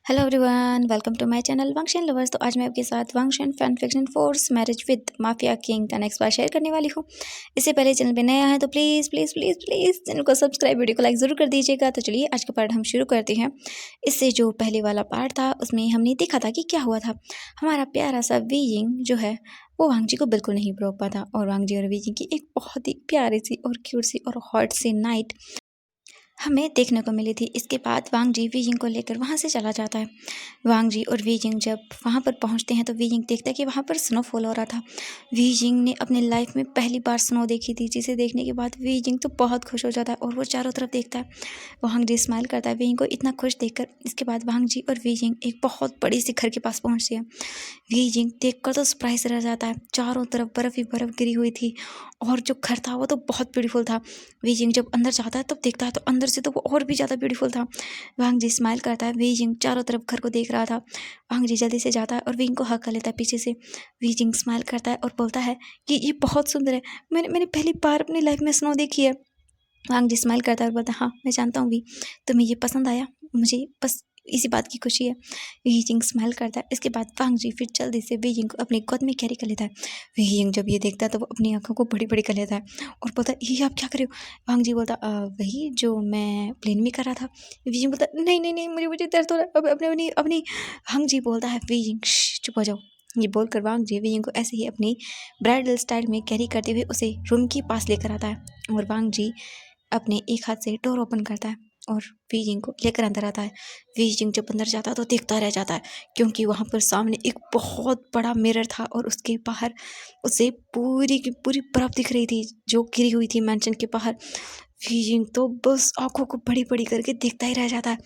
Hello everyone, welcome to my channel Wangxian lovers. तो आज मैं आपके साथ Wangxian fan fiction forced marriage with mafia king का नेक्स्ट पार्ट शेयर करने वाली हूँ। इससे पहले चैनल पे नया है तो please please please please channel को सब्सक्राइब, वीडियो को लाइक ज़रूर कर दीजिएगा। तो चलिए आज का पार्ट हम शुरू करते हैं। इससे जो पहले वाला पार्ट था उसमें हमने देखा था कि क्या हुआ था। हमारा प्यारा सा वीयिंग जो है वो वांग जी को बिल्कुल नहीं रोक पाता और वांग जी और वीयिंग की एक बहुत ही प्यारी सी और क्यूट सी और हॉट सी नाइट हमें देखने को मिली थी। इसके बाद वांग जी वीयिंग को लेकर वहाँ से चला जाता है। वांग जी और वीयिंग जब वहाँ पर पहुँचते हैं तो वीयिंग देखता है कि वहाँ पर स्नोफॉल हो रहा था। वीयिंग ने अपनी लाइफ में पहली बार स्नो देखी थी, जिसे देखने के बाद वीयिंग तो बहुत खुश हो जाता है और वो चारों तरफ देखता है। वांग जी स्माइल करता है वीयिंग को इतना खुश देखकर। इसके बाद वांग जी और वीयिंग एक बहुत बड़ी सी घर के पास पहुँचते हैं। वीयिंग देखकर तो सरप्राइज रह जाता है। चारों तरफ बर्फ ही बर्फ गिरी हुई थी और जो घर था वो तो बहुत ब्यूटीफुल था। वीयिंग जब अंदर जाता है तब देखता है तो अंदर से तो वो और भी ज़्यादा ब्यूटीफुल था। वांग जी स्माइल करता है। वीयिंग चारों तरफ घर को देख रहा था। वांग जी जल्दी से जाता है और वीयिंग को हग कर लेता है पीछे से। वीयिंग स्माइल करता है और बोलता है कि ये बहुत सुंदर है। मैंने पहली बार अपनी लाइफ में स्नो देखी है। वांग जी स्माइल करता है और बोलता है हाँ मैं जानता हूँ वी, तुम्हें ये पसंद आया, मुझे बस इसी बात की खुशी है। वीयिंग स्माइल करता है। इसके बाद वांग जी फिर जल्दी से वीयिंग को अपनी गोद में कैरी कर लेता है। वीयिंग जब ये देखता है तो वो अपनी आंखों को बड़ी बड़ी कर लेता है और बोलता है ये आप क्या कर रहे हो। वांग जी बोलता वही जो मैं प्लेन में कर रहा था। वीयिंग बोलता नहीं नहीं नहीं, मुझे मुझे दर्द हो रहा है। अब अपने अपनी अपनी वांग जी बोलता है वीयिंग चुप हो जाओ। ये बोलकर वांग जी वीयिंग को ऐसे ही अपनी ब्राइडल स्टाइल में कैरी करते हुए उसे रूम के पास लेकर आता है और वांग जी अपने एक हाथ से डोर ओपन करता है और वीयिंग को लेकर अंदर आता है। वीयिंग जब अंदर जाता है तो देखता रह जाता है क्योंकि वहाँ पर सामने एक बहुत बड़ा मिरर था और उसके बाहर उसे पूरी की पूरी बर्फ दिख रही थी जो गिरी हुई थी मैंशन के बाहर। वीयिंग तो बस आंखों को बड़ी बड़ी करके देखता ही रह जाता है।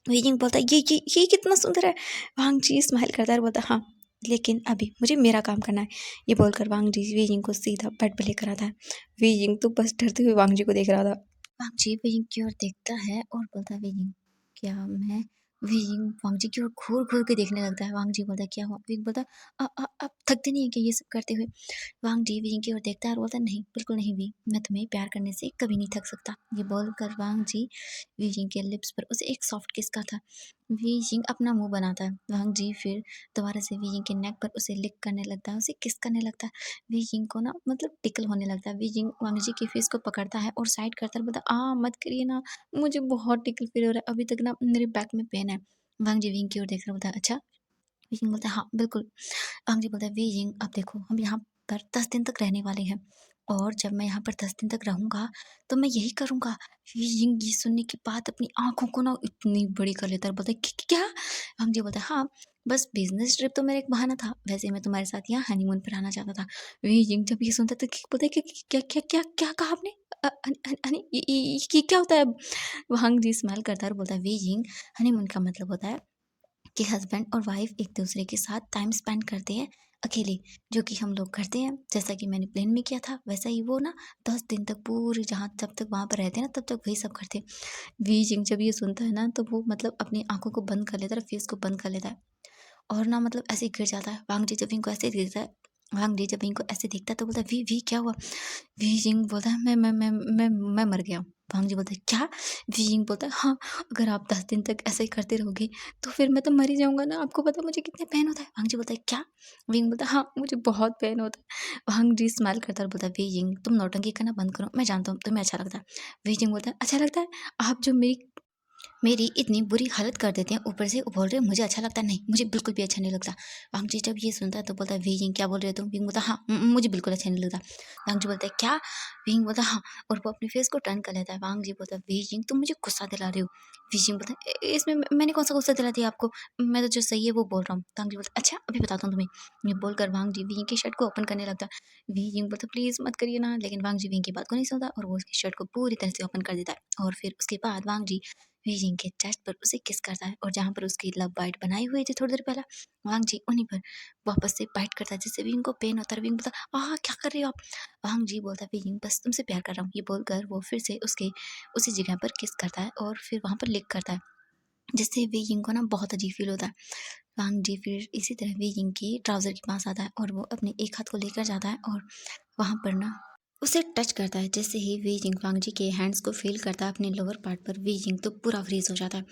वीयिंग बोलता है ये कितना सुंदर है। वांग जी स्माइल करता है और बोलता है हाँ, लेकिन अभी मुझे मेरा काम करना है। ये बोलकर वांग जी वीयिंग को सीधा बेड पर लेकर आता है। वीयिंग तो बस डरते हुए वांग जी को देख रहा था। वांग जी वीयिंग की ओर देखता है और बोलता है वीयिंग क्या मैं। वीयिंग वांग जी की ओर घूर घूर के देखने लगता है। वांग जी बोलता है क्या हुआ। वीयिंग बोलता है आप थकते नहीं है क्या ये सब करते हुए। वांग जी वीयिंग की ओर देखता है और बोलता है नहीं बिल्कुल नहीं वी, मैं तुम्हें प्यार करने से कभी नहीं थक सकता। ये बोलकर वांग जी वीयिंग के लिप्स पर उसे एक सॉफ्ट किस का था। वीयिंग अपना मुंह बनाता है। वांग जी फिर दोबारा से वीयिंग के नेक पर उसे लिक करने लगता है, उसे किस करने लगता है। वीयिंग को ना मतलब टिकल होने लगता है। वीयिंग वांग जी की फेस को पकड़ता है और साइड करता है, बोलता मत करिए ना, मुझे बहुत टिकल फील हो रहा है, अभी तक ना मेरे बैक में पेन है। वांग जी वीयिंग की ओर देख रहा बोलता है अच्छा। वीयिंग बोलता है हाँ बिल्कुल। वांग जी बोलता है वीयिंग अब देखो हम यहाँ पर 10 दिन तक रहने वाले हैं और जब मैं यहाँ पर 10 दिन तक रहूंगा तो मैं यही करूंगा। वीयिंग ये सुनने के बाद अपनी आंखों को ना इतनी बड़ी कर लेता है, बोलता है क्या। वांग जी बोलता है हाँ बस बिजनेस ट्रिप तो मेरा एक बहाना था, वैसे मैं तुम्हारे साथ यहाँ हनीमून पर आना चाहता था। वीयिंग जब ये सुनता है तो बोलता है क्या क्या क्या क्या कहा आपने। हनी ये क्या होता है अब। वांग जी स्माइल करता है और बोलता है वीयिंग हनीमून का मतलब होता है कि हस्बैंड और वाइफ एक दूसरे के साथ टाइम स्पेंड करते हैं अकेले, जो कि हम लोग करते हैं। जैसा कि मैंने प्लान में किया था वैसा ही वो ना 10 दिन तक पूरी जहाँ जब तक वहाँ पर रहते हैं ना तब तक वही सब करते हैं। वीजिंग जब ये सुनता है ना तो वो मतलब अपनी आंखों को बंद कर लेता है, फेस को बंद कर लेता है और ना मतलब ऐसे ही गिर जाता है। वांग जी जब इनको ऐसे देखता है, वांग जी जब इनको ऐसे देखता है तो बोलता है वी वी क्या हुआ। वी जिंग बोलता है मैं मर गया हूँ। वांग जी बोलता है क्या। वी जिंग बोलता है हाँ, अगर आप 10 दिन तक ऐसे ही करते रहोगे तो फिर मैं तो मर ही जाऊंगा ना, आपको पता है मुझे कितने पेन होता है। वांग जी बोलता है क्या। विंग बोलता है हाँ मुझे बहुत पेन होता है। वांग जी स्माइल करता है और बोलता है वी जिंग तुम नौटंकी करना बंद करो, मैं जानता हूँ तुम्हें अच्छा लगता है। वी जिंग बोलता है अच्छा लगता है, आप जो मेरी इतनी बुरी हालत कर देते हैं, ऊपर से बोल रहे हो मुझे अच्छा लगता है, नहीं मुझे बिल्कुल भी अच्छा नहीं लगता। वांग जी जब ये सुनता है तो बोलता है वीइंग क्या बोल रहे हो तुम। विंग बोलता है हाँ मुझे बिल्कुल अच्छा नहीं लगता। वांग जी बोलता है क्या। विंग बोलता है हाँ और वो अपने फेस को टर्न कर लेता है। वांग जी बोलता है वीजिंग तुम मुझे गुस्सा दिला रहे हो। वीजिंग बोलता है इसमें मैंने कौन सा गुस्सा दिला दिया आपको, मैं तो जो सही है वो बोल रहा हूँ। वांग जी बोलता है अच्छा अभी बताता हूँ तुम्हें। ये बोलकर वांग जी विंग की शर्ट को ओपन करने लगता है। वीजिंग बोलता है प्लीज मत करिए ना, लेकिन वांग जी विंग की बात को नहीं सुनता और वो उसकी शर्ट को पूरी तरह से ओपन कर देता है और फिर उसके बाद वांग जी वीजिंग के चेस्ट पर उसे किस करता है और जहाँ पर उसकी लव बाइट बनाई हुई थी थोड़ी देर पहले, वांग जी उन्हीं पर वापस से बाइट करता है जिससे विंग को पेन होता है। विंग बोलता क्या कर रही हो आप। वांग जी बोलता है विंग बस तुमसे प्यार कर रहा हूँ। ये बोलकर वो फिर से उसके उसी जगह पर किस करता है और फिर वहाँ पर लिक करता है जिससे विंग को ना बहुत अजीब फील होता है। वांग जी फिर इसी तरह विंग की ट्राउजर के पास आता है और वो अपने एक हाथ को लेकर जाता है और वहाँ पर ना उसे टच करता है। जैसे ही वी जिंग वांग जी के हैंड्स को फील करता है अपने लोअर पार्ट पर, वी जिंग तो पूरा फ्रीज हो जाता है।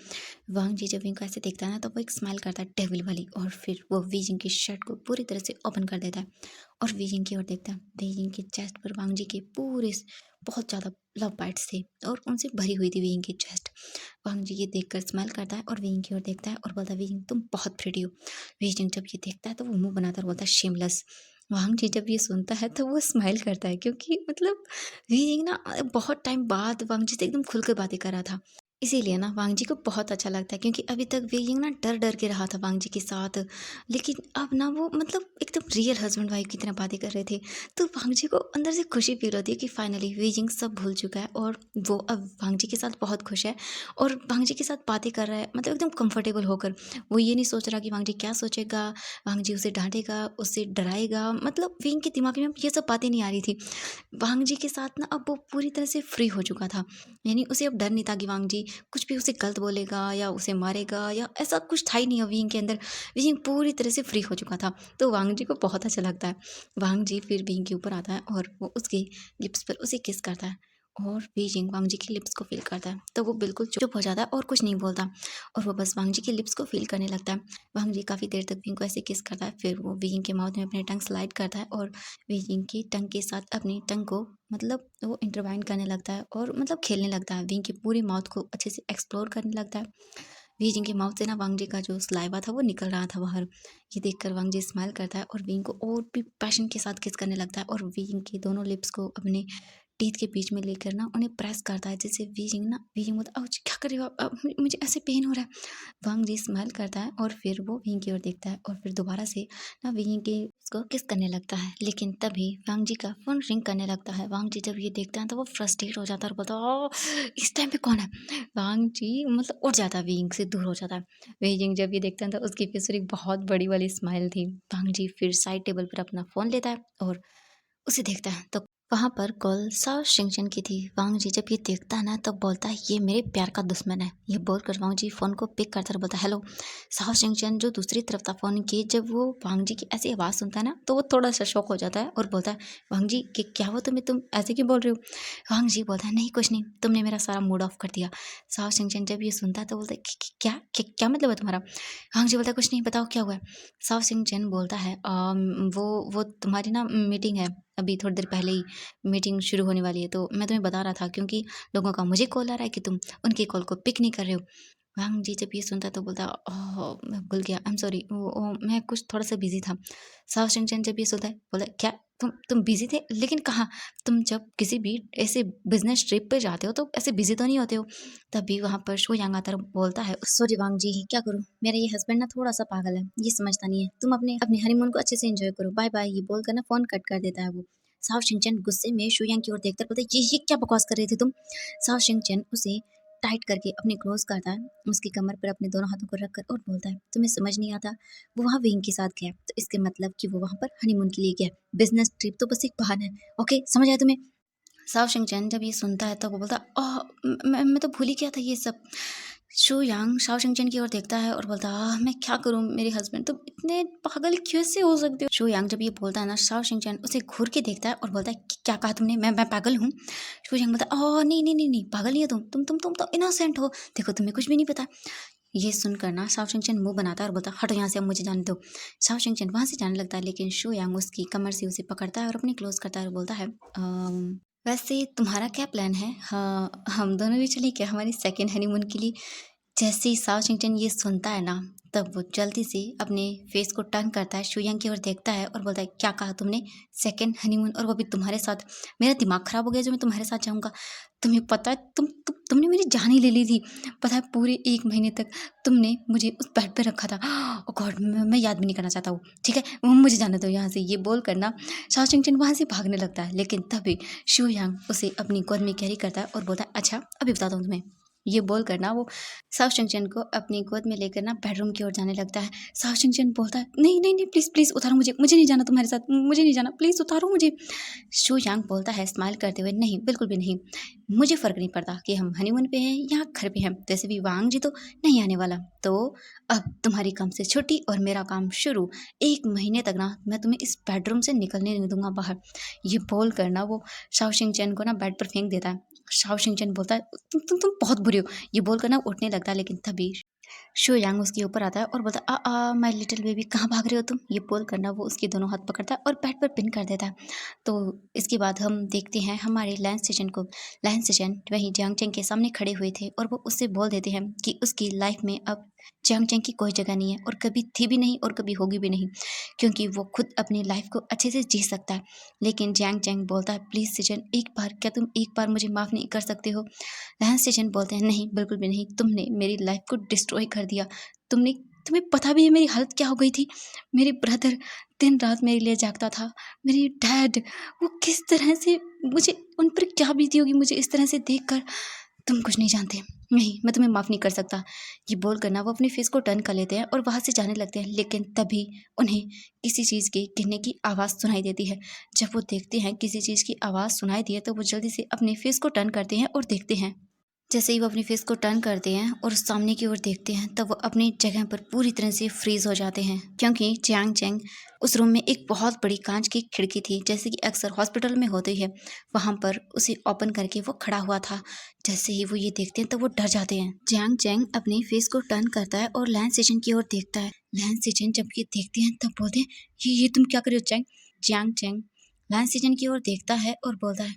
वांग जी जब विंग को ऐसे देखता है ना, तो वो एक स्माइल करता है डेविल वाली, और फिर वो वी जिंग की शर्ट को पूरी तरह से ओपन कर देता है और वी जिंग की ओर देखता है। वी जिंग के चेस्ट पर वांग जी के पूरे बहुत ज़्यादा लव बाइट्स थे और उनसे भरी हुई थी वी जिंग की चेस्ट। वांग जी ये देखकर स्माइल करता है और वी जिंग की ओर देखता है और बोलता है, वी जिंग तुम बहुत प्रिटी हो। वी जिंग जब ये देखता है तो वो मुंह बनाकर बोलता है, शेमलेस। वांग जी जब ये सुनता है तो वो स्माइल करता है, क्योंकि मतलब वी ना बहुत टाइम बाद वांग जी से एकदम खुल कर बातें कर रहा था। इसीलिए ना वांग जी को बहुत अच्छा लगता है, क्योंकि अभी तक वे यंग ना डर डर के रहा था वांग जी के साथ, लेकिन अब ना वो मतलब एकदम रियल हस्बैंड वाइफ की तरह बातें कर रहे थे। तो वांग जी को अंदर से खुशी फील होती है कि फाइनली वे यंग सब भूल चुका है और वो अब वांग जी के साथ बहुत खुश है और वांग जी के साथ बातें कर रहा है, मतलब एकदम कंफर्टेबल होकर। वो ये नहीं सोच रहा कि वांग जी क्या सोचेगा, वांग जी उसे डांटेगा, उससे डराएगा, मतलब वे यंग के दिमाग में ये सब बातें नहीं आ रही थी। वांग जी के साथ ना अब वो पूरी तरह से फ्री हो चुका था, यानी उसे अब डर नहीं था कि वांग जी कुछ भी उसे गलत बोलेगा या उसे मारेगा, या ऐसा कुछ था ही नहीं। अब विंग के अंदर विंग पूरी तरह से फ्री हो चुका था, तो वांग जी को बहुत अच्छा लगता है। वांग जी फिर विंग के ऊपर आता है और वो उसके लिप्स पर उसे किस करता है और बीजिंग वांग जी की लिप्स को फील करता है, तो वो बिल्कुल चुप हो जाता है और कुछ नहीं बोलता और वो बस वांग जी के लिप्स को फील करने लगता है। वांग जी काफ़ी देर तक विंग को ऐसे किस करता है, फिर वो विंग के माउथ में अपने टंग स्लाइड करता है और विंग की टंग के साथ अपनी टंग को मतलब वो इंटरवाइन करने लगता है और मतलब खेलने लगता है, विंग की पूरी माउथ को अच्छे से एक्सप्लोर करने लगता है। विंग के माउथ से ना वांग जी का जो सलाइवा था वो निकल रहा था बाहर। ये देखकर वांग जी स्माइल करता है और विंग को और भी पैशन के साथ किस करने लगता है और विंग के दोनों लिप्स को अपने टीथ के बीच में लेकर ना उन्हें प्रेस करता है, जिससे वीजिंग बोलता है, क्या कर रहे हो आप? मुझे ऐसे पेन हो रहा है। वांग जी स्माइल करता है और फिर वो विंग की ओर देखता है और फिर दोबारा से ना विंग के उसको किस करने लगता है, लेकिन तभी वांग जी का फोन रिंग करने लगता है। वांग जी जब ये देखता है तो वो फ्रस्ट्रेट हो जाता है और बोलता है, इस टाइम पे कौन है? वांग जी मतलब उठ जाता है, विंग से दूर हो जाता है। विंग जब ये देखता है तो उसकी फेस पर एक बहुत बड़ी वाली स्माइल थी। वांग जी फिर साइड टेबल पर अपना फोन लेता है और उसे देखता है तो वहाँ पर कॉल साओ शिंगचन की थी। वांग जी जब ये देखता है ना तब बोलता है, ये मेरे प्यार का दुश्मन है। ये बोलकर वांग जी फ़ोन को पिक करता है और बोलता है, हेलो। साओ शिंगचन जो दूसरी तरफ था फ़ोन की, जब वो वांग जी की ऐसी आवाज़ सुनता है ना तो वो थोड़ा सा शॉक हो जाता है और बोलता है, वांग जी कि क्या हुआ तुम्हें, तुम ऐसे क्यों बोल रहे हो? वांग जी बोलता है, नहीं कुछ नहीं, तुमने मेरा सारा मूड ऑफ कर दिया। साओ शिंगचन जब ये सुनता है तो बोलता है, क्या मतलब है तुम्हारा? वांग जी बोलता है, कुछ नहीं, बताओ क्या हुआ है? साओ शिंगचन बोलता है, वो तुम्हारी ना मीटिंग है, अभी थोड़ी देर पहले ही मीटिंग शुरू होने वाली है, तो मैं तुम्हें बता रहा था, क्योंकि लोगों का मुझे कॉल आ रहा है कि तुम उनकी कॉल को पिक नहीं कर रहे हो। वांग जी जब ये सुनता है तो बोलता है, ओह मैं भूल गया, आई एम सॉरी, वो मैं कुछ थोड़ा सा बिजी था। साओ शिंगचन जब ये सुनता है बोला, क्या तुम बिजी थे, लेकिन कहाँ? तुम जब किसी भी ऐसे बिजनेस ट्रिप पे जाते हो तो ऐसे बिजी तो नहीं होते हो। तभी वहाँ पर शो यांग आता है और बोलता है, सॉरी वांग जी, क्या करूँ, मेरा ये हस्बैंड ना थोड़ा सा पागल है, ये समझता नहीं है, तुम अपने अपने हनीमून को अच्छे से एंजॉय करो, बाय बाय। ये बोलकर ना फोन कट कर देता है वो। साओ शिंगचन गुस्से में शुयांग की ओर देखकर बोलता है, ये क्या बकवास कर रहे थे तुम? साओ शिंगचन उसे टाइट करके अपने क्लोज करता है, उसकी कमर पर अपने दोनों हाथों को रखकर और बोलता है, तुम्हें समझ नहीं आता, वो वहाँ विंग के साथ गया तो इसके मतलब कि वो वहाँ पर हनीमून के लिए गया, बिजनेस ट्रिप तो बस एक बहाना है। ओके, समझ आया तुम्हें? साओ शिंगचैन जब ये सुनता है तो वो बोलता है, ओह मैं तो भूल ही गया था ये सब। शू यांग शाओ शिंगचैन की ओर देखता है और बोलता है, मैं क्या करूं, मेरे हस्बैंड तुम इतने पागल कैसे हो सकते हो? शू यांग जब ये बोलता है ना, शाओ शिंगचैन उसे घूर के देखता है और बोलता है, क्या कहा तुमने, मैं पागल हूँ? शू यांग बोलता है, ओह नहीं नहीं नहीं नहीं, पागल नहीं हो तुम तो इनोसेंट हो, देखो तुम्हें कुछ भी नहीं पता। ये सुनकर ना शाओ शिंगचैन मुंह बनाता है और बोलता है, हटो यहाँ से, अब मुझे जाने दो। शाओ शिंगचैन वहां से जाने लगता है, लेकिन शू यांग उसकी कमर से उसे पकड़ता है और अपने क्लोज करता है और बोलता है, वैसे तुम्हारा क्या प्लान है? हाँ, हम दोनों भी चलें क्या हमारी सेकंड हनीमून के लिए? जैसे ही साओ शिंगचन ये सुनता है ना, तब वो जल्दी से अपने फेस को टर्न करता है, शुयांग की ओर देखता है और बोलता है, क्या कहा तुमने, सेकंड हनीमून, और वो भी तुम्हारे साथ? मेरा दिमाग खराब हो गया जो मैं तुम्हारे साथ जाऊंगा। तुम्हें पता है तुमने मेरी जान ही ले ली थी। पता है पूरे 1 महीने तक तुमने मुझे उस बेड पे रखा था। ओ गॉड, मैं याद भी नहीं करना चाहता हूँ। ठीक है, मुझे जाने दो यहाँ से। ये बोल कर ना शाओ शिंगचन वहाँ से भागने लगता है, लेकिन तभी शुयांग उसे अपनी गोद में कैरी करता है और बोलता है, अच्छा अभी बताता हूँ तुम्हें। ये बोलकर ना वो साओ शिंगचैन को अपनी गोद में लेकर ना बेडरूम की ओर जाने लगता है। साओ शिंगचैन बोलता है, नहीं नहीं नहीं, प्लीज़ प्लीज़ उतारो मुझे, मुझे नहीं जाना तुम्हारे साथ, मुझे नहीं जाना, प्लीज़ उतारो मुझे। शू यांग बोलता है स्माइल करते हुए, नहीं बिल्कुल भी नहीं, मुझे फ़र्क नहीं पड़ता कि हम हनीमून पे हैं या घर पे हैं, वैसे भी वांग जी तो नहीं आने वाला, तो अब तुम्हारी काम से छुट्टी और मेरा काम शुरू। 1 महीने तक ना मैं तुम्हें इस बेडरूम से निकलने नहीं दूंगा बाहर। ये बोल कर ना वो शाओ शिंगचैन को ना बेड पर फेंक देता है। शाओ शिंगचैन बोलता है, तुम बहुत बुरे हो। ये बोलकर ना उठने लगता है, लेकिन तभी शो यांग उसके ऊपर आता है और बोलता है, माय लिटिल बेबी, कहाँ भाग रहे हो तुम। ये बोल कर ना वो उसके दोनों हाथ पकड़ता है और बेड पर पिन कर देता है। तो इसके बाद हम देखते हैं हमारे लैंस सेशन को। लैंस सेशन वहीं जियांग चेंग के सामने खड़े हुए थे और वो उससे बोल देते हैं कि उसकी लाइफ में अब जियांग चेंग की कोई जगह नहीं है, और कभी थी भी नहीं और कभी होगी भी नहीं, क्योंकि वो खुद अपनी लाइफ को अच्छे से जी सकता है। लेकिन जियांग चेंग बोलता है, प्लीज़ सेशन, एक बार, क्या तुम एक बार मुझे माफ़ नहीं कर सकते हो। लैंस सेशन बोलते हैं, नहीं बिल्कुल भी नहीं, तुमने मेरी लाइफ को डिस्ट्रॉय कर दिया। तुमने तुम्हें पता भी है मेरी हालत क्या हो गई थी। मेरे ब्रदर दिन रात मेरे लिए जागता था। मेरे डैड, वो किस तरह से, मुझे उन पर क्या बीती होगी मुझे इस तरह से देखकर। तुम कुछ नहीं जानते। नहीं, मैं तुम्हें माफ़ नहीं कर सकता। ये बोल कर ना वो अपने फेस को टर्न कर लेते हैं और वहाँ से जाने लगते हैं, लेकिन तभी उन्हें किसी चीज़ के गिरने की आवाज़ सुनाई देती है। जब वो देखते हैं किसी चीज़ की आवाज़ सुनाई दी है, तो वो जल्दी से अपने फेस को टर्न करते हैं और देखते हैं। जैसे ही वो अपनी फेस को टर्न करते हैं और सामने की ओर देखते हैं, तब वो अपनी जगह पर पूरी तरह से फ्रीज हो जाते हैं, क्योंकि जियांग चेंग उस रूम में एक बहुत बड़ी कांच की खिड़की थी, जैसे कि अक्सर हॉस्पिटल में होती है, वहाँ पर उसे ओपन करके वो खड़ा हुआ था। जैसे ही वो ये देखते हैं तो वो डर जाते हैं। जियांग चेंग अपनी फेस को टर्न करता है और लैंस सेशन की ओर देखता है। लैंस सेशन जब ये देखते हैं तब बोलते हैं, ये तुम क्या कर रहे हो चेंग। जियांग चेंग लैंस सेशन की ओर देखता है और बोलता है,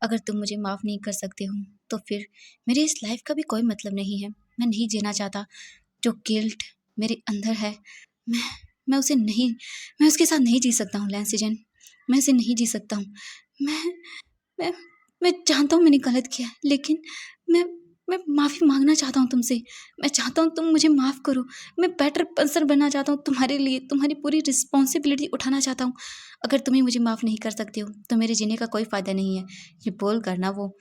अगर तुम मुझे माफ़ नहीं कर सकते हो तो फिर मेरी इस लाइफ का भी कोई मतलब नहीं है। मैं नहीं जीना चाहता। जो गिल्ट मेरे अंदर है, मैं मैं उसे नहीं मैं उसके साथ नहीं जी सकता हूँ लैंस सीजन। मैं इसे नहीं जी सकता हूँ। मैं मैं मैं जानता हूँ मैंने गलत किया है, लेकिन मैं मैं माफ़ी मांगना चाहता हूँ तुमसे। मैं चाहता हूँ तुम मुझे माफ़ करो। मैं बेटर पर्सन बनना चाहता हूँ तुम्हारे लिए, तुम्हारी पूरी रिस्पॉन्सिबिलिटी उठाना चाहता हूँ। अगर तुम ही मुझे माफ़ नहीं कर सकते हो तो मेरे जीने का कोई फ़ायदा नहीं है। ये बोल कर ना वो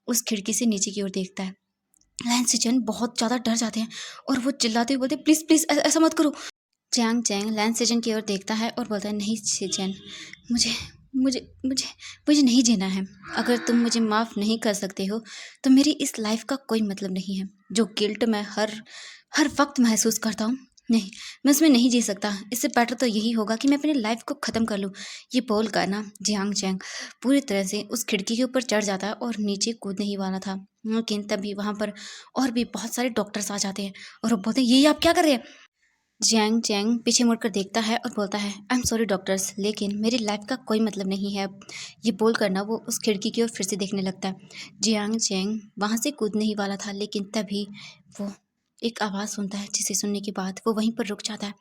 उस खिड़की से नीचे की ओर देखता है। लैंस सेजन बहुत ज़्यादा डर जाते हैं और वो चिल्लाते हुए बोलते हैं, प्लीज़ प्लीज़ ऐसा मत करो। जियांग चेंग लैंस सेजन की ओर देखता है और बोलता है, नहीं सेजन, मुझे मुझे मुझे मुझे नहीं जीना है। अगर तुम मुझे माफ़ नहीं कर सकते हो तो मेरी इस लाइफ का कोई मतलब नहीं है। जो गिल्ट मैं हर हर वक्त महसूस करता हूँ, नहीं, मैं उसमें नहीं जी सकता। इससे बेटर तो यही होगा कि मैं अपनी लाइफ को ख़त्म कर लूँ। ये बोल कर ना जियांग चेंग पूरी तरह से उस खिड़की के ऊपर चढ़ जाता है और नीचे कूदने ही वाला था, लेकिन तभी वहाँ पर और भी बहुत सारे डॉक्टर्स आ जाते हैं और वो बोलते हैं, ये आप क्या कर रहे हैं। जियांग चेंग पीछे मुड़कर देखता है और बोलता है, आई एम सॉरी डॉक्टर्स, लेकिन मेरी लाइफ का कोई मतलब नहीं है अब। ये बोल कर ना वो उस खिड़की की ओर फिर से देखने लगता है। जियांग चेंग वहाँ से कूदने ही वाला था, लेकिन तभी वो एक आवाज़ सुनता है, जिसे सुनने के बाद वो वहीं पर रुक जाता है।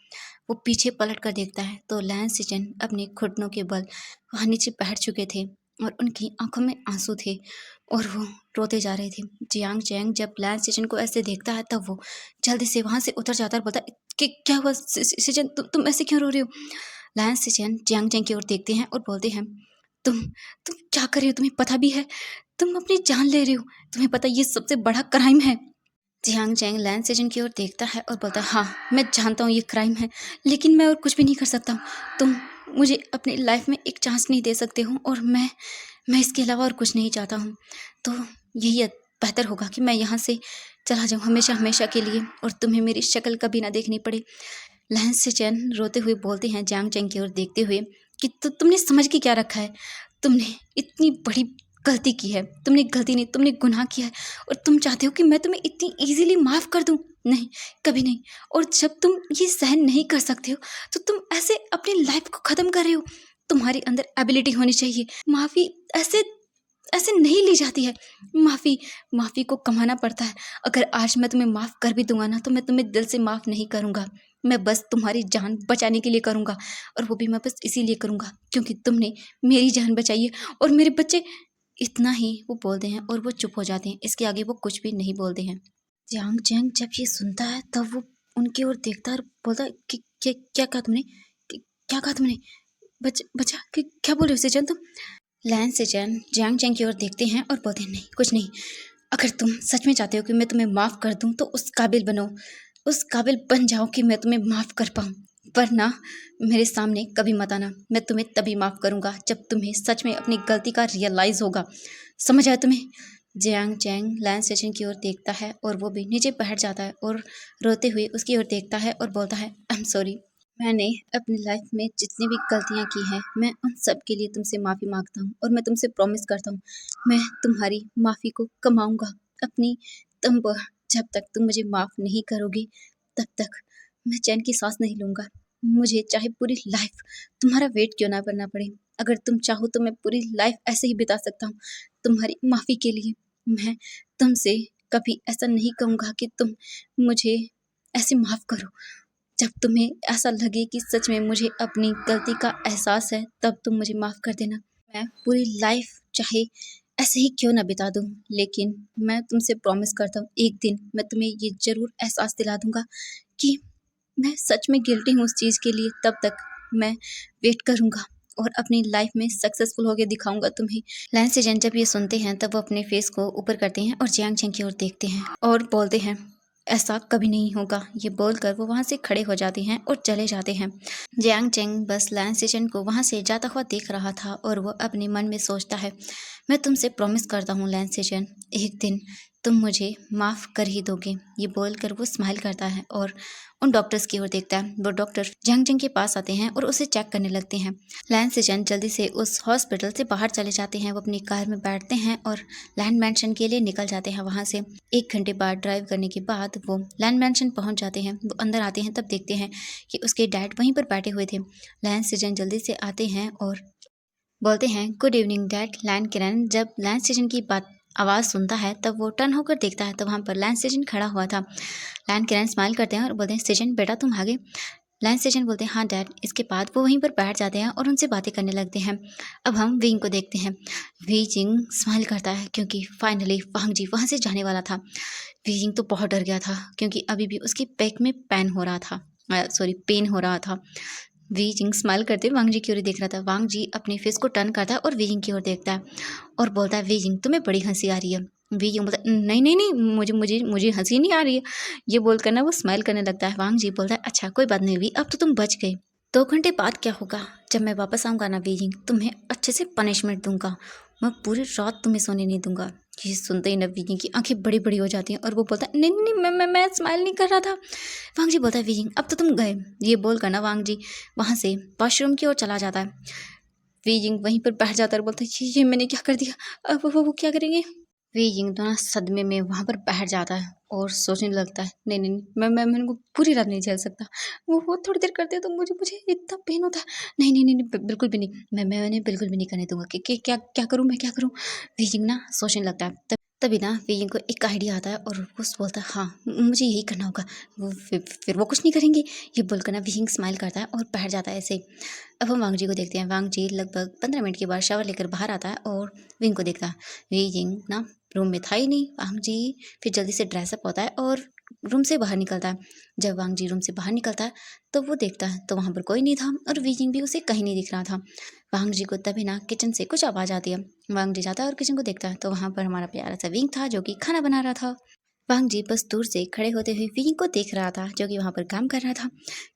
वो पीछे पलट कर देखता है तो लैंस सीजन अपने घुटनों के बल वहाँ नीचे बैठ चुके थे और उनकी आंखों में आंसू थे और वो रोते जा रहे थे। जियांग चेंग जब लैंस सीजन को ऐसे देखता है तब वो जल्दी से वहाँ से उतर जाता है और बोलता है कि क्या हुआ सीजन, तुम ऐसे क्यों रो रहे हो। लैंस सीजन जियांग चेंग की ओर देखते हैं और बोलते हैं, तुम तुम क्या कर रहे हो, तुम्हें पता भी है तुम अपनी जान ले रहे हो, तुम्हें पता ये सबसे बड़ा क्राइम है। जियांग चेंग लैंस सेजन की ओर देखता है और बोलता है, हाँ मैं जानता हूँ ये क्राइम है, लेकिन मैं और कुछ भी नहीं कर सकता हूँ। तुम मुझे अपनी लाइफ में एक चांस नहीं दे सकते हो और मैं इसके अलावा और कुछ नहीं चाहता हूँ। तो यही बेहतर होगा कि मैं यहाँ से चला जाऊँ हमेशा हमेशा के लिए और तुम्हें मेरी शक्ल कभी ना देखनी पड़े। लैंस सेजन रोते हुए बोलते हैं जियांग चेंग की ओर देखते हुए कि तुमने समझ के क्या रखा है। तुमने इतनी बड़ी गलती की है। तुमने गलती नहीं, तुमने गुनाह किया है और तुम चाहते हो कि मैं तुम्हें इतनी ईज़िली माफ़ कर दूँ? नहीं, कभी नहीं। और जब तुम ये सहन नहीं कर सकते हो, तो तुम ऐसे अपनी लाइफ़ को ख़त्म कर रहे हो। तुम्हारे अंदर एबिलिटी होनी चाहिए। माफ़ी ऐसे ऐसे नहीं ली जाती है। माफ़ी को कमाना पड़ता है। अगर आज मैं तुम्हें माफ़ कर भी दूँगा ना, तो मैं तुम्हें दिल से माफ़ नहीं करूँगा। मैं बस तुम्हारी जान बचाने के लिए करूँगा और वो भी मैं बस इसीलिए करूँगा क्योंकि तुमने मेरी जान बचाई है और मेरे बच्चे। इतना ही वो बोलते हैं और वो चुप हो जाते हैं। इसके आगे वो कुछ भी नहीं बोलते हैं। जियांग चेंग जब ये सुनता है तब वो उनकी ओर देखता है और बोलता है कि क्या कहा तुमने, क्या कहा तुमने, बचा क्या बोल रहे हो सेजन तुम। लैंस सेजन जियांग चेंग की ओर देखते हैं और बोलते हैं, नहीं कुछ नहीं, अगर तुम सच में चाहते हो कि मैं तुम्हें माफ़ कर दूं तो उस काबिल बनो, उस काबिल बन जाओ कि मैं तुम्हें माफ़ कर पाऊँ, वरना मेरे सामने कभी मत आना। मैं तुम्हें तभी माफ़ करूँगा जब तुम्हें सच में अपनी गलती का रियलाइज़ होगा। समझ आया तुम्हें? जियांग चैंग लैंड स्टेशन की ओर देखता है और वो भी नीचे बैठ जाता है और रोते हुए उसकी ओर देखता है और बोलता है, आई एम सॉरी। मैंने अपनी लाइफ में जितनी भी गलतियाँ की हैं, मैं उन सब के लिए तुमसे माफ़ी माँगता हूँ और मैं तुमसे प्रॉमिस करता हूँ, मैं तुम्हारी माफ़ी को कमाऊँगा अपनी दम पर। जब तक तुम मुझे माफ़ नहीं करोगे, तब तक मैं चैन की सांस नहीं लूँगा। मुझे चाहे पूरी लाइफ तुम्हारा वेट क्यों ना करना पड़े। अगर तुम चाहो तो मैं पूरी लाइफ ऐसे ही बिता सकता हूँ तुम्हारी माफ़ी के लिए। मैं तुमसे कभी ऐसा नहीं कहूँगा कि तुम मुझे ऐसे माफ़ करो। जब तुम्हें ऐसा लगे कि सच में मुझे अपनी गलती का एहसास है, तब तुम मुझे माफ़ कर देना। मैं पूरी लाइफ चाहे ऐसे ही क्यों ना बिता दूँ, लेकिन मैं तुमसे प्रॉमिस करता हूँ, एक दिन मैं तुम्हें ये ज़रूर एहसास दिला दूँगा कि मैं सच में गिल्टी हूँ उस चीज़ के लिए। तब तक मैं वेट करूँगा और अपनी लाइफ में सक्सेसफुल होके दिखाऊँगा तुम्हें। लैन से जैन जब ये सुनते हैं तब वो अपने फेस को ऊपर करते हैं और जियांग चैंग की ओर देखते हैं और बोलते हैं, ऐसा कभी नहीं होगा। ये बोलकर वो वहाँ से खड़े हो जाते हैं और चले जाते हैं। जियांग चैंग बस लैन सेजन को वहाँ से जाता हुआ देख रहा था और वो अपने मन में सोचता है, मैं तुमसे प्रॉमिस करता हूँ लैन सेजन, एक दिन तुम मुझे माफ़ कर ही दोगे। ये बोलकर वो स्माइल करता है और उन डॉक्टर्स की ओर देखता है। वो डॉक्टर जियांग चैंग के पास आते हैं और उसे चेक करने लगते हैं। लैन सेजन जल्दी से उस हॉस्पिटल से बाहर चले जाते हैं। वो अपनी कार में बैठते हैं और लैंड मैंशन के लिए निकल जाते हैं। वहाँ से 1 घंटे बाद ड्राइव करने के बाद वो लैंड मैंशन पहुँच जाते हैं। वो अंदर आते हैं तब देखते हैं कि उसके डैड वहीं पर बैठे हुए थे। लैन सेजन जल्दी से आते हैं और बोलते हैं, गुड इवनिंग डैड। लैन किरण जब लैन सेजन की बात आवाज़ सुनता है तब वो टर्न होकर देखता है तो वहाँ पर लैन सेजन खड़ा हुआ था। लैन किरण स्माइल करते हैं और बोलते हैं, सेजन बेटा तुम आ गए। लैन सेजन बोलते हैं, हाँ डैड। इसके बाद वो वहीं पर बैठ जाते हैं और उनसे बातें करने लगते हैं। अब हम विंग को देखते हैं। वी जिंग स्माइल करता है क्योंकि फाइनली वांग जी वहाँ से जाने वाला था। वी जिंग तो बहुत डर गया था क्योंकि अभी भी उसकी बैक में पेन हो रहा था, पेन हो रहा था। वी जिंग स्माइल करते हुए वांग जी की ओर देख रहा था। वांग जी अपने फेस को टर्न करता है और वी जिंग की ओर देखता है और बोलता है, वी जिंग तुम्हें बड़ी हंसी आ रही है। वी जिंग बोलता है, नहीं नहीं नहीं, मुझे मुझे मुझे हंसी नहीं आ रही है। ये बोलकर ना वो स्माइल करने लगता है। वांग जी बोलता है, अच्छा कोई बात नहीं वी, अब तो तुम बच गए। 2 घंटे बाद क्या होगा, जब मैं वापस आऊँगा ना वी जिंग, तुम्हें अच्छे से पनिशमेंट दूंगा। मैं पूरी रात तुम्हें सोने नहीं दूंगा। ये सुनते ही ना वी जिंग की आंखें बड़ी बड़ी हो जाती हैं और वो बोलता है, नहीं नहीं नहीं, मैं स्माइल नहीं कर रहा था। वांग जी बोलता है, वी जिंग अब तो तुम गए। ये बोलकर ना वांग जी वहाँ से वॉशरूम की ओर चला जाता है। वी जिंग वहीं पर बैठ जाता है और बोलता है, ये मैंने क्या कर दिया, अब वो क्या करेंगे। वे यिंग तो ना सदमे में वहाँ पर बैठ जाता है और सोचने लगता है, नहीं नहीं नहीं, मैं इनको पूरी रात नहीं झेल सकता। वो थोड़ी देर करते हैं तो मुझे मुझे इतना पेन होता है। नहीं नहीं नहीं नहीं, बिल्कुल भी नहीं, मैं उन्हें बिल्कुल भी नहीं करने दूंगा कि क्या क्या करूँ, मैं क्या करूँ। वे यिंग ना सोचने लगता है। तभी ना वे यिंग को एक आइडिया आता है और वो बोलता है, हाँ मुझे यही करना होगा। वो फिर वो कुछ नहीं करेंगे। ये बोलकर ना वे यिंग स्माइल करता है और बैठ जाता है ऐसे। अब हम वांग जी को देखते हैं। वांग जी लगभग 15 मिनट के बाद शावर लेकर बाहर आता है और विंग को देखता है। वी जिंग ना रूम में था ही नहीं। वांग जी फिर जल्दी से ड्रेसअप होता है और रूम से बाहर निकलता है। जब वांग जी रूम से बाहर निकलता है तो वो देखता है तो वहाँ पर कोई नहीं था और वी जिंग भी उसे कहीं नहीं दिख रहा था। वांग जी को तभी ना किचन से कुछ आवाज़ आती है। वांग जी जाता है और किचन को देखता है तो वहाँ पर हमारा प्यारा सा विंग था जो कि खाना बना रहा था। वांग जी बस दूर से खड़े होते हुए वी जिंग को देख रहा था जो कि वहाँ पर काम कर रहा था।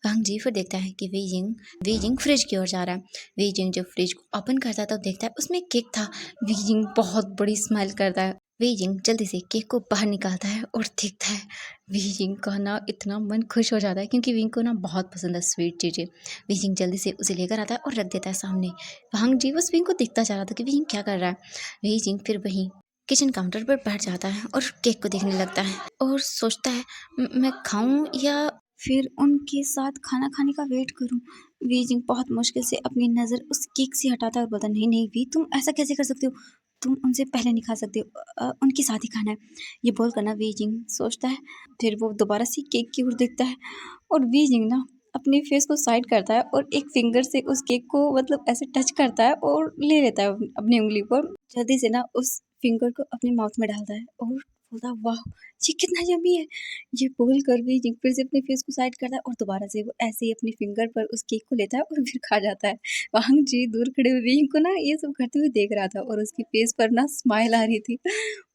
वांग जी फिर देखता है कि वी जिंग फ्रिज की ओर जा रहा है। वी जिंग जब फ्रिज को ओपन करता है तो देखता है उसमें केक था। वी जिंग बहुत बड़ी स्माइल करता है। वी जिंग जल्दी से केक को बाहर निकालता है और देखता है। वी जिंग का ना इतना मन खुश हो जाता है क्योंकि विंग को ना बहुत पसंद है स्वीट चीज़ें। वी जिंग जल्दी से उसे लेकर आता है और रख देता है सामने। वांग जी बस विंग को देखता जा रहा था कि विंग क्या कर रहा है। वी जिंग फिर वहीं किचन काउंटर पर बैठ जाता है और केक को देखने लगता है और सोचता है, मैं खाऊं या फिर उनके साथ खाना खाने का वेट करूं। वी जिंग बहुत मुश्किल से अपनी नज़र उस केक से हटाता है और बोलता, नहीं नहीं वी, तुम ऐसा कैसे कर सकते हो, तुम उनसे पहले नहीं खा सकते हो, उनके साथ ही खाना है। ये बोल कर ना वी जिंग सोचता है। फिर वो दोबारा से केक की ओर देखता है और वी जिंग ना अपने फेस को साइड करता है और एक फिंगर से उस केक को मतलब ऐसे टच करता है और ले लेता है अपनी उंगली पर। जल्दी से ना उस फिंगर को अपने माउथ में डालता है और बोलता है, वाह ये कितना यम्मी है। ये बोल कर भी जिंग फिर से अपने फेस को साइड करता है और दोबारा से वो ऐसे ही अपने फिंगर पर उस केक को लेता है और फिर खा जाता है। वांग जी दूर खड़े हुए विंग को ना ये सब करते हुए देख रहा था और उसकी फेस पर ना स्माइल आ रही थी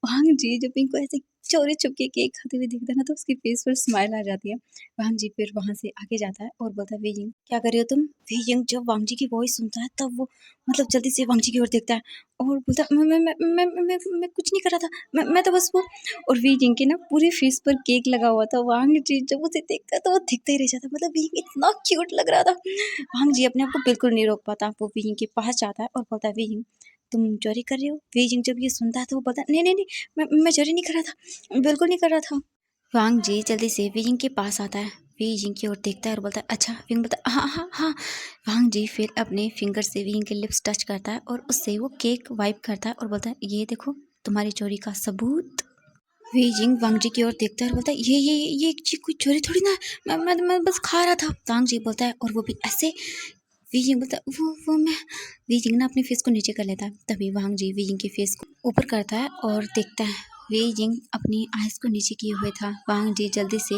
वांग जी जब पिंक को ऐसे चोरी छुपके केक खाते हुए देखता है ना तो उसके फेस पर स्माइल आ जाती है। वांग जी फिर वहाँ से आगे जाता है और बोलता है वेइंग क्या कर रहे हो तुम? वेइंग जब वांग जी की वॉइस सुनता है तब वो मतलब जल्दी से वांग जी की ओर देखता है और बोलता है मैं कुछ नहीं कर रहा था, मैं तो बस वो। और वेइंग के ना पूरे फेस पर केक लगा हुआ था। वांग जी जब उसे देखता है तो वो दिखता ही रह जाता है, मतलब वेइंग इतना क्यूट लग रहा था। वांग जी अपने आप को बिल्कुल नहीं रोक पाता, वो वेइंग के पास जाता है और बोलता है वेइंग तुम चोरी कर रही हो? वेइंग जब ये सुनता है तो वो बोलता है नहीं नहीं नहीं मैं चोरी नहीं कर रहा था, बिल्कुल नहीं कर रहा था। वांग जी जल्दी से वेइंग के पास आता है, वेइंग की ओर देखता है और बोलता है अच्छा। वेइंग बोलता है हाँ हाँ हाँ। वांग जी फिर अपने फिंगर से वेइंग के लिप्स टच करता है और उससे वो केक वाइप करता है और बोलता है ये देखो तुम्हारी चोरी का सबूत। वेइंग वांग जी की ओर देखता है और बोलता है ये कोई चोरी थोड़ी ना है, मैं बस खा रहा था। वांग जी बोलता है और वो भी ऐसे। वेइंग बोलता है वो मैं। वेइंग ना अपने फेस को नीचे कर लेता है, तभी वांग जी वेइंग के फेस को ऊपर करता है और देखता है वेइंग अपनी आइज को नीचे किए हुए था। वांग जी जल्दी से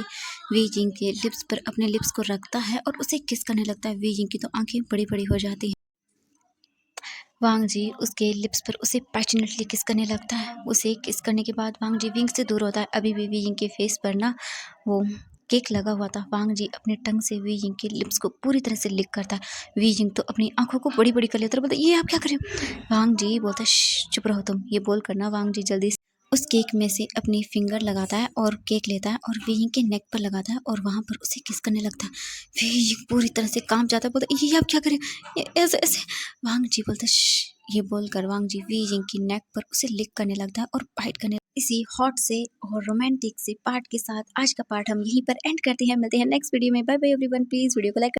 वेइंग के लिप्स पर अपने लिप्स को रखता है और उसे किस करने लगता है। वेइंग की तो आंखें बड़ी बड़ी हो जाती हैं। वांग जी उसके लिप्स पर उसे पैशनेटली किस करने लगता है। उसे किस करने के बाद वांग जी विंग से दूर होता है। अभी भी विंग के फेस पर ना वो केक लगा हुआ था। वांग जी अपने टंग से विंग के लिप्स को पूरी तरह से लिक करता है। विंग तो अपनी आंखों को बड़ी बड़ी कर लेता है, बोलता है ये आप क्या कर रहे हो? वांग जी बोलता है चुप रहो तुम। ये बोल करना वांग जी जल्दी उस केक में से अपनी फिंगर लगाता है और केक लेता है और वेइंग के नेक पर लगाता है और वहाँ पर उसे किस करने लगता है। वेइंग पूरी तरह से कांप जाता है, बोलता है ये आप क्या करें? ऐसे ऐसे। वांग जी बोलता है ये बोलकर वांग जी वेइंग की नेक पर उसे लिक करने लगता है और बाइट करने। इसी हॉट से और रोमांटिक से पार्ट के साथ आज का पार्ट हम यहीं पर एंड करते हैं। मिलते हैं नेक्स्ट वीडियो में। Bye bye everyone, please video को लाइक